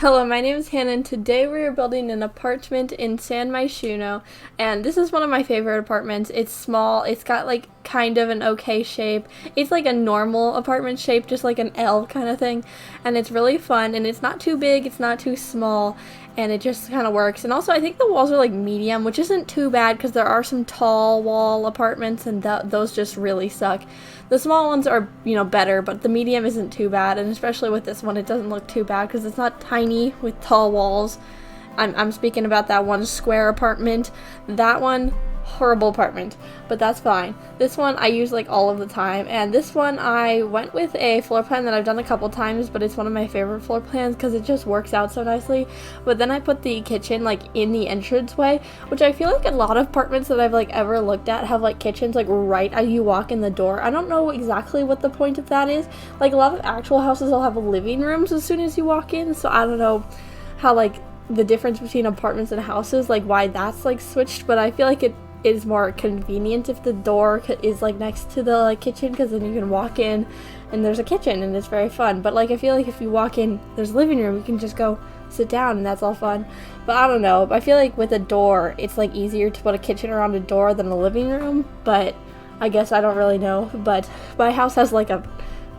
Hello, my name is Hannah, and today we are building an apartment in San Myshuno, and this is one of my favorite apartments. It's small, it's got like kind of an okay shape. It's like a normal apartment shape, just like an L kind of thing, and it's really fun, and it's not too big, it's not too small, and it just kind of works. And also, I think the walls are like medium, which isn't too bad because there are some tall wall apartments, and those just really suck. The small ones are, better, but the medium isn't too bad, and especially with this one, it doesn't look too bad because it's not tiny with tall walls. I'm speaking about that one square apartment. That one, horrible apartment, but that's fine. This one I use like all of the time, and this one I went with a floor plan that I've done a couple times, but it's one of my favorite floor plans because it just works out so nicely. But then I put the kitchen like in the entranceway, which I feel like a lot of apartments that I've like ever looked at have like kitchens like right as you walk in the door. I don't know exactly what the point of that is. Like a lot of actual houses will have living rooms as soon as you walk in, so I don't know how like the difference between apartments and houses, like why that's like switched, but I feel like it is more convenient if the door is like next to the like kitchen, because then you can walk in and there's a kitchen and it's very fun. But like I feel like if you walk in, there's a living room, you can just go sit down and that's all fun. But I don't know, I feel like with a door it's like easier to put a kitchen around a door than a living room, but I guess I don't really know. But my house has like a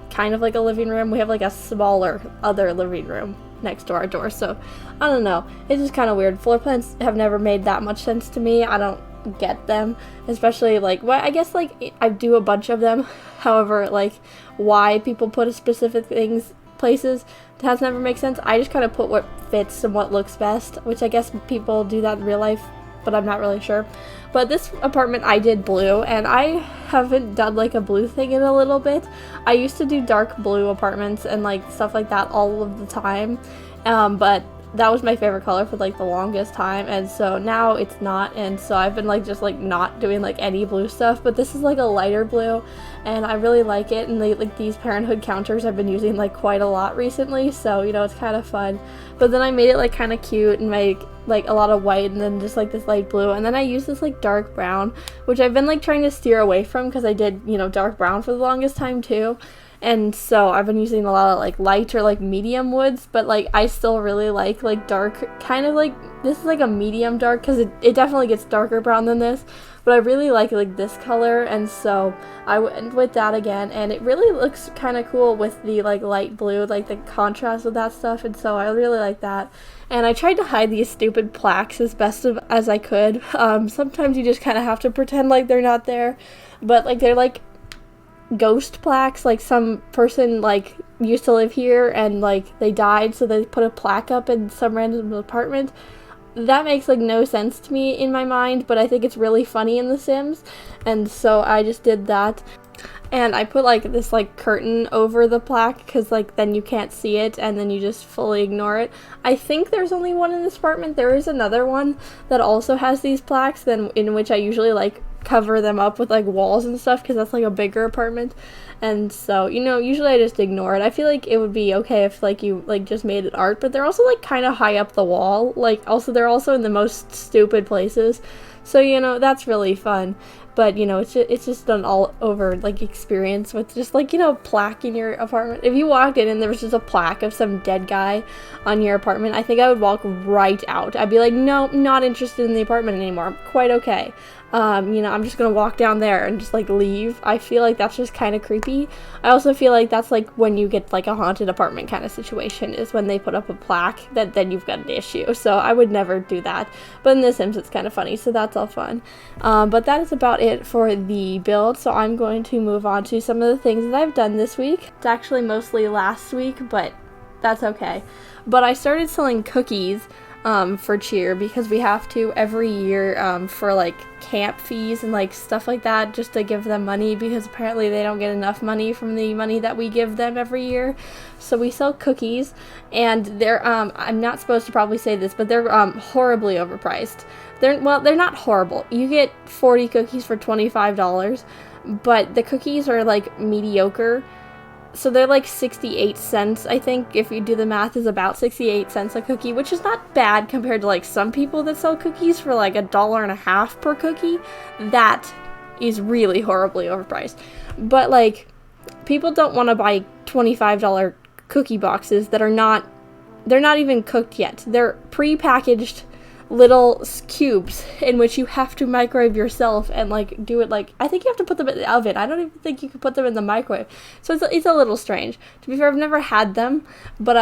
kind of like a living room. We have like a smaller other living room next to our door, so I don't know, it's just kind of weird. Floor plans have never made that much sense to me. I don't get them, especially like, well, I guess like I do a bunch of them. However, like why people put a specific things places has never made sense. I just kind of put what fits and what looks best, which I guess people do that in real life, but I'm not really sure. But this apartment I did blue, and I haven't done like a blue thing in a little bit. I used to do dark blue apartments and like stuff like that all of the time, but that was my favorite color for like the longest time, and so now it's not, and so I've been like just like not doing like any blue stuff. But this is like a lighter blue and I really like it, and like these parenthood counters I've been using like quite a lot recently, so it's kind of fun. But then I made it like kind of cute and make like a lot of white and then just like this light blue, and then I used this like dark brown, which I've been like trying to steer away from because I did dark brown for the longest time too. And so I've been using a lot of like light or like medium woods, but like I still really like dark, kind of like, this is like a medium dark because it definitely gets darker brown than this, but I really like this color, and so I went with that again, and it really looks kind of cool with the like light blue, like the contrast with that stuff, and so I really like that. And I tried to hide these stupid plaques as best as I could. Sometimes you just kind of have to pretend like they're not there, but like they're like ghost plaques, like some person like used to live here and like they died, so they put a plaque up in some random apartment. That makes like no sense to me in my mind, but I think it's really funny in The Sims, and so I just did that. And I put like this like curtain over the plaque because like then you can't see it and then you just fully ignore it. I think there's only one in this apartment. There is another one that also has these plaques, then in which I usually like cover them up with like walls and stuff because that's like a bigger apartment, and so usually I just ignore it. I feel like it would be okay if like you like just made it art, but they're also like kind of high up the wall, like also they're also in the most stupid places, so that's really fun. But it's just an all over like experience with just like plaque in your apartment. If you walked in and there was just a plaque of some dead guy on your apartment, I think I would walk right out. I'd be like, no, not interested in the apartment anymore. I'm quite okay. I'm just gonna walk down there and just like leave. I feel like that's just kind of creepy. I also feel like that's like when you get like a haunted apartment kind of situation, is when they put up a plaque that then you've got an issue. So I would never do that. But in The Sims it's kind of funny, so that's all fun. But that is about it for the build. So I'm going to move on to some of the things that I've done this week. It's actually mostly last week, but that's okay. But I started selling cookies for cheer because we have to every year for like camp fees and like stuff like that, just to give them money because apparently they don't get enough money from the money that we give them every year. So we sell cookies, and they're I'm not supposed to probably say this, but they're horribly overpriced. They're not horrible. You get 40 cookies for $25, but the cookies are like mediocre. So they're like 68 cents, I think, if you do the math, is about 68 cents a cookie, which is not bad compared to like some people that sell cookies for like $1.50 per cookie. That is really horribly overpriced. But like, people don't want to buy $25 cookie boxes that are not they're not even cooked yet. They're pre-packaged little cubes in which you have to microwave yourself and like do it. Like, I think you have to put them in the oven. I don't even think you can put them in the microwave. So it's a little strange. To be fair, I've never had them, but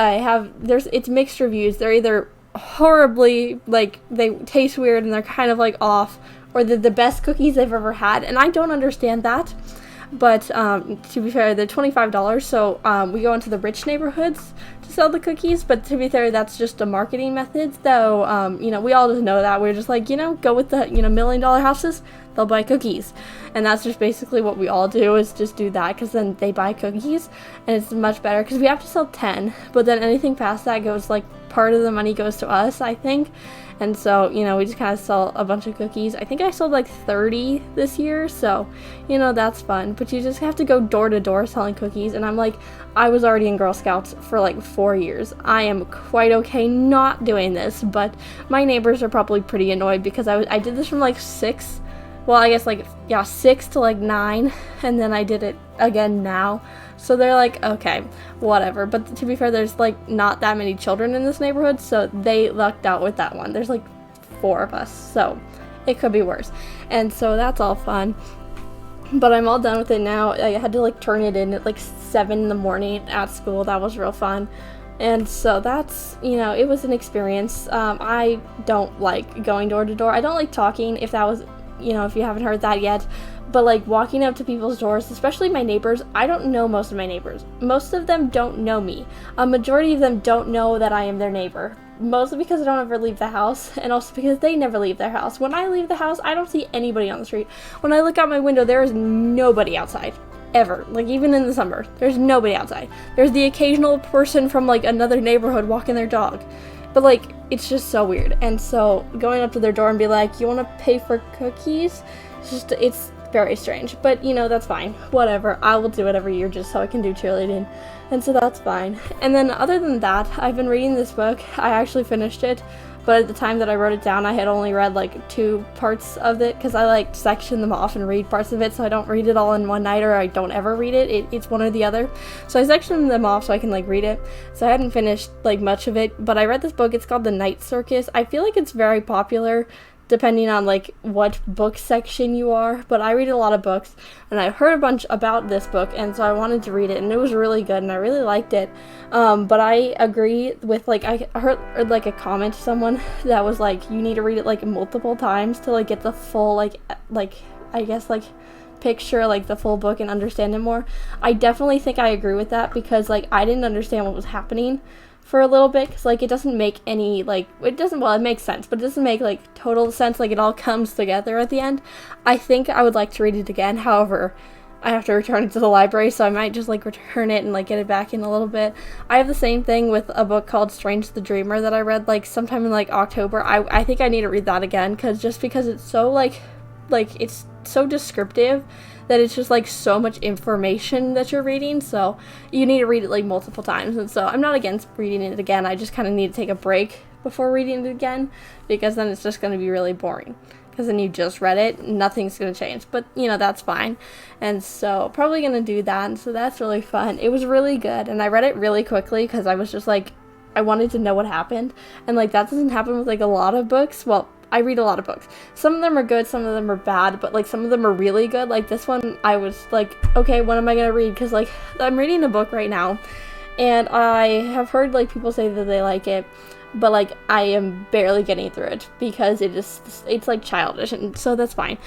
it's mixed reviews. They're either horribly, like, they taste weird and they're kind of like off, or they're the best cookies I've ever had, and I don't understand that. But to be fair, they're $25, so we go into the rich neighborhoods to sell the cookies. But to be fair, that's just a marketing method, though. We all just know that. We're just like, go with the $1 million houses, they'll buy cookies. And that's just basically what we all do, is just do that, because then they buy cookies, and it's much better, because we have to sell 10, but then anything past that goes, like, part of the money goes to us, I think. And so, we just kind of sell a bunch of cookies. I think I sold like 30 this year, so, that's fun. But you just have to go door to door selling cookies, and I was already in Girl Scouts for like 4 years. I am quite okay not doing this, but my neighbors are probably pretty annoyed because I did this from like 6, well, I guess 6 to like 9, and then I did it again now. So they're like, okay, whatever. But to be fair, there's like not that many children in this neighborhood, so they lucked out with that one. There's like 4 of us, so it could be worse. And so that's all fun. But I'm all done with it now. I had to like turn it in at like 7 in the morning at school. That was real fun. And so that's, it was an experience. I don't like going door to door. I don't like talking, if that was, if you haven't heard that yet. But like walking up to people's doors, especially my neighbors, I don't know most of my neighbors. Most of them don't know me. A majority of them don't know that I am their neighbor. Mostly because I don't ever leave the house, and also because they never leave their house. When I leave the house, I don't see anybody on the street. When I look out my window, there is nobody outside. Ever. Like, even in the summer, there's nobody outside. There's the occasional person from like another neighborhood walking their dog. But like, it's just so weird. And so going up to their door and be like, you want to pay for cookies? It's very strange, but that's fine. Whatever, I will do it every year just so I can do cheerleading, and so that's fine. And then other than that, I've been reading this book. I actually finished it, but at the time that I wrote it down, I had only read like 2 parts of it, because I like section them off and read parts of it, so I don't read it all in one night, or I don't ever read it. It's one or the other. So I sectioned them off so I can like read it. So I hadn't finished like much of it, but I read this book. It's called The Night Circus. I feel like it's very popular depending on like what book section you are, but I read a lot of books, and I heard a bunch about this book, and so I wanted to read it, and it was really good, and I really liked it. But I agree with, like, I heard like a comment to someone that was like, you need to read it like multiple times to like get the full like I guess like picture like the full book and understand it more. I definitely think I agree with that, because like I didn't understand what was happening for a little bit, because like it doesn't make any like it makes sense, but it doesn't make like total sense. Like, it all comes together at the end. I think I would like to read it again. However, I have to return it to the library, so I might just like return it and like get it back in a little bit. I have the same thing with a book called Strange the Dreamer that I read like sometime in like October. I think I need to read that again, because it's so like it's so descriptive that it's just like so much information that you're reading, so you need to read it like multiple times. And so I'm not against reading it again. I just kind of need to take a break before reading it again, because then it's just going to be really boring, because then you just read it, nothing's going to change. But that's fine. And so probably going to do that, and so that's really fun. It was really good, and I read it really quickly because I was just like, I wanted to know what happened, and like that doesn't happen with like a lot of books. Well, I read a lot of books. Some of them are good, some of them are bad, but like some of them are really good. Like this one, I was like, okay, what am I gonna read? Because like I'm reading a book right now, and I have heard like people say that they like it, but like I am barely getting through it because it's like childish, and so that's fine.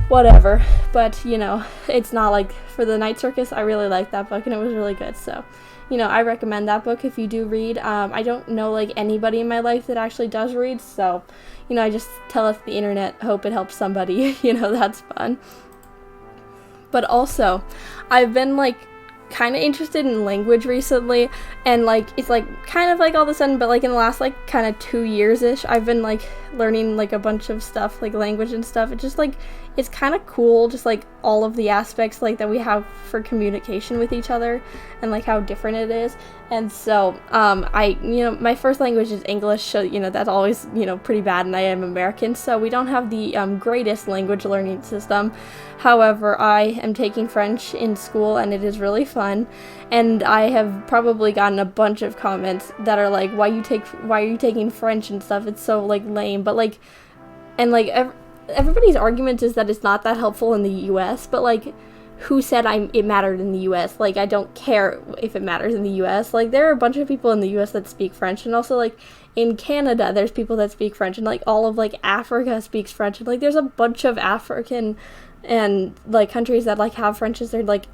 Whatever. But it's not like, for The Night Circus, I really liked that book and it was really good. So I recommend that book if you do read. I don't know like anybody in my life that actually does read, so I just tell it to the internet, hope it helps somebody. That's fun. But also, I've been like kind of interested in language recently, and like it's like kind of like all of a sudden, but like in the last like kind of 2 years-ish, I've been like learning like a bunch of stuff, like language and stuff. It's just like, it's kind of cool, just like all of the aspects like that we have for communication with each other, and like how different it is. And so, my first language is English, so, that's always, pretty bad, and I am American, so we don't have the greatest language learning system. However, I am taking French in school, and it is really fun, and I have probably gotten a bunch of comments that are like, why are you taking French and stuff, it's so, like, lame, but, like, and, like, everybody's argument is that it's not that helpful in the US, but, like, who said it mattered in the US? Like, I don't care if it matters in the US. Like, there are a bunch of people in the US that speak French, and also, like, in Canada, there's people that speak French, and, like, all of, like, Africa speaks French, and, like, there's a bunch of African and, like, countries that, like, have French as their, like,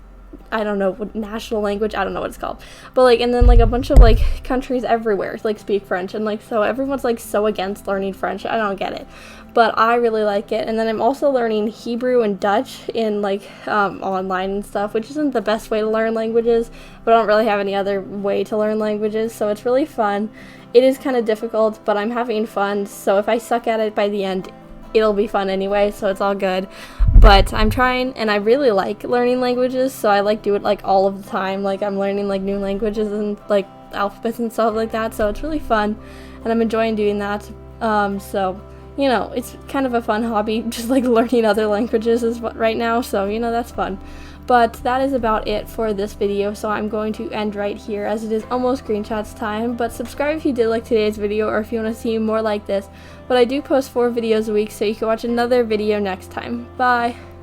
I don't know what national language, I don't know what it's called, but, like, and then, like, a bunch of, like, countries everywhere, like, speak French, and, like, so everyone's, like, so against learning French. I don't get it, but I really like it. And then I'm also learning Hebrew and Dutch in, like, online and stuff, which isn't the best way to learn languages, but I don't really have any other way to learn languages, so it's really fun. It is kind of difficult, but I'm having fun, so if I suck at it by the end, it'll be fun anyway, so it's all good. But I'm trying, and I really like learning languages, so I like do it, like, all of the time. Like, I'm learning, like, new languages and, like, alphabets and stuff like that, so it's really fun, and I'm enjoying doing that. So, it's kind of a fun hobby, just, like, learning other languages right now, so, that's fun. But that is about it for this video, so I'm going to end right here as it is almost screenshots time. But subscribe if you did like today's video or if you want to see more like this. But I do post 4 videos a week, so you can watch another video next time. Bye!